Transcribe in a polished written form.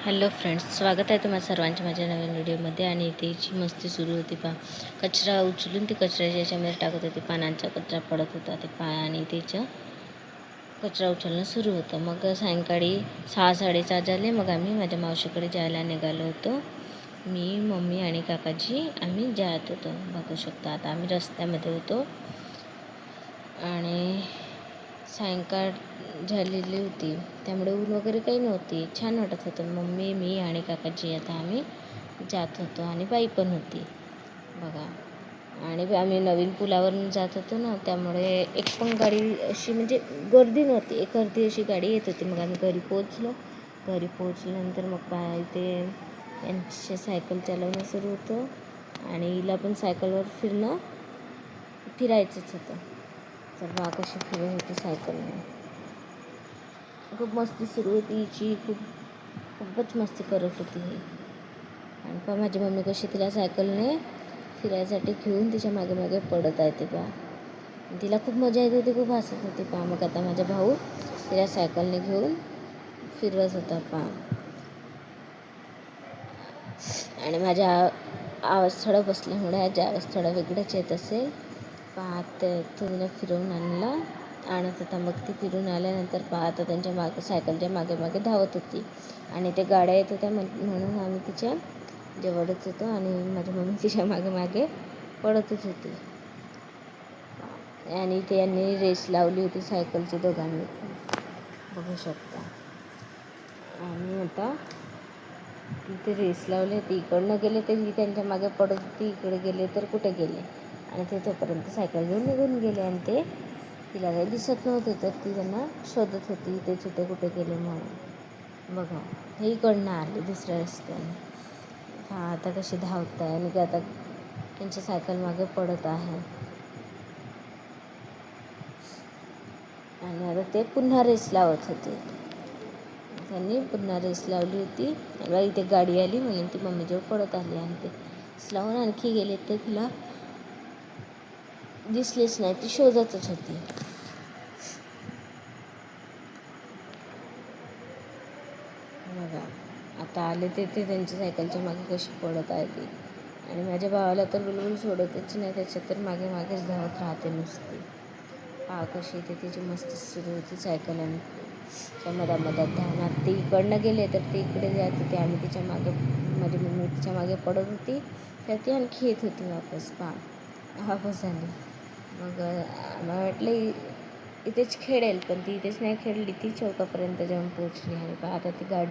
Hello friends, स्वागत आहे तुम्हाला सर्वांच्या माझ्या नवीन व्हिडिओमध्ये. आणि इथेची मस्ती सुरू होती कचरा उचलून ती कचऱ्याच्या याच्यामध्ये टाकत होती. पानांचा कचरा पडत होता ते आणि तिचं कचरा उचलणं सुरू होतं. मग सायंकाळी 6-6:30 झाले. मग आम्ही माझ्या मावशीकडे जायला निघालो होतो. मी, मम्मी आणि काकाजी आम्ही जात होतो. बघू शकता आता आम्ही रस्त्यामध्ये होतो आणि सायंकाळ झालेली होती, त्यामुळे ऊन वगैरे काही नव्हती. छान वाटत होतं. मम्मी, मी आणि काकाजी आता आम्ही जात होतो आणि बाई पण होती बघा. आणि आम्ही नवीन पुलावरून जात होतो ना, त्यामुळे एक पण गाडी अशी म्हणजे गर्दी नव्हती. एक अर्धी अशी गाडी येत होती. मग आम्ही घरी पोचलो. घरी पोचल्यानंतर मग इथे यांचे सायकल चालवणं सुरू होतं आणि हिला पण सायकलवर फिरायचंच होतं. तर बा कशी फिरत होती सायकलने. खूप मस्ती सुरू होती हिची. खूपच मस्ती करत होती ही. आणि माझी मम्मी कशी तिला सायकलने फिरायसाठी घेऊन तिच्या मागे मागे पडत आहे ते तिला खूप मजा येत होती, खूप हसत होती मग आता माझा भाऊ तिला सायकलने घेऊन फिरवत होता आणि माझ्या आवाज थोडा बसल्यामुळे आज आवाज थोडा वेगळाच येत असेल. तो तिला फिरवून आणत होता. मग ती फिरून आल्यानंतर आता त्यांच्या मागे सायकलच्या मागे मागे धावत होती आणि ते गाड्या येत होत्या म्हणून आम्ही तिच्या जवळच होतो आणि माझी मम्मी तिच्या मागे मागे पडतच होती. आणि यांनी रेस लावली होती सायकलची दोघांनी, बघू शकता. आणि आता तिथे रेस लावली होती. इकडनं गेले तर ही त्यांच्या मागे पडत होती, इकडे गेले तर कुठे गेले. आणि ते तोपर्यंत सायकल घेऊन निघून गेले आणि तिला काही दिसत नव्हते. तर ती त्यांना शोधत होती, तेच होते कुठे गेले म्हणून. बघा, हे इकडनं आले दुसऱ्या रस्त्याने. आता कशी धावत आहे आणि आता त्यांच्या सायकल मागे पडत आहे. आणि आता ते पुन्हा रेस लावत होते. त्यांनी पुन्हा रेस लावली होती आणि इथे गाडी आली म्हणून ती मम्मीजवळ पडत आली आणि ते लावून आणखी गेले तर तिला दिसलीच नाही. ती शोधतच होती. बघा, आता आले ते त्यांच्या सायकलच्या मागे कशी पडत आहे ती. आणि माझ्या भावाला तर बिलकुल सोडतच नाही. त्याच्यात तर मागे मागेच धावत राहते नुसती. कशी इथे तिची मस्ती सुरू होती सायकल आणि त्या मधात धावणार. ती इकडनं गेले तर ती इकडे जात होती. आम्ही तिच्या मागे, माझी मम्मी तिच्या मागे पडत होती, तर ती आणखी येत होती वापस आली. मग आम्हाला वाटलं इथेच खेळेल, पण ती इथेच नाही खेळली. ती चौकापर्यंत जाऊन पोचली आणि आता ती गाडी